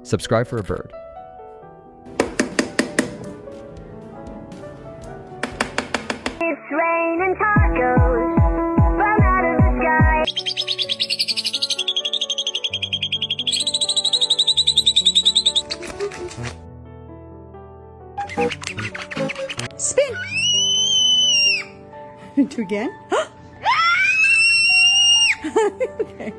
Subscribe for a bird. It's raining tacos from out of the sky. Spin! Do again? Okay.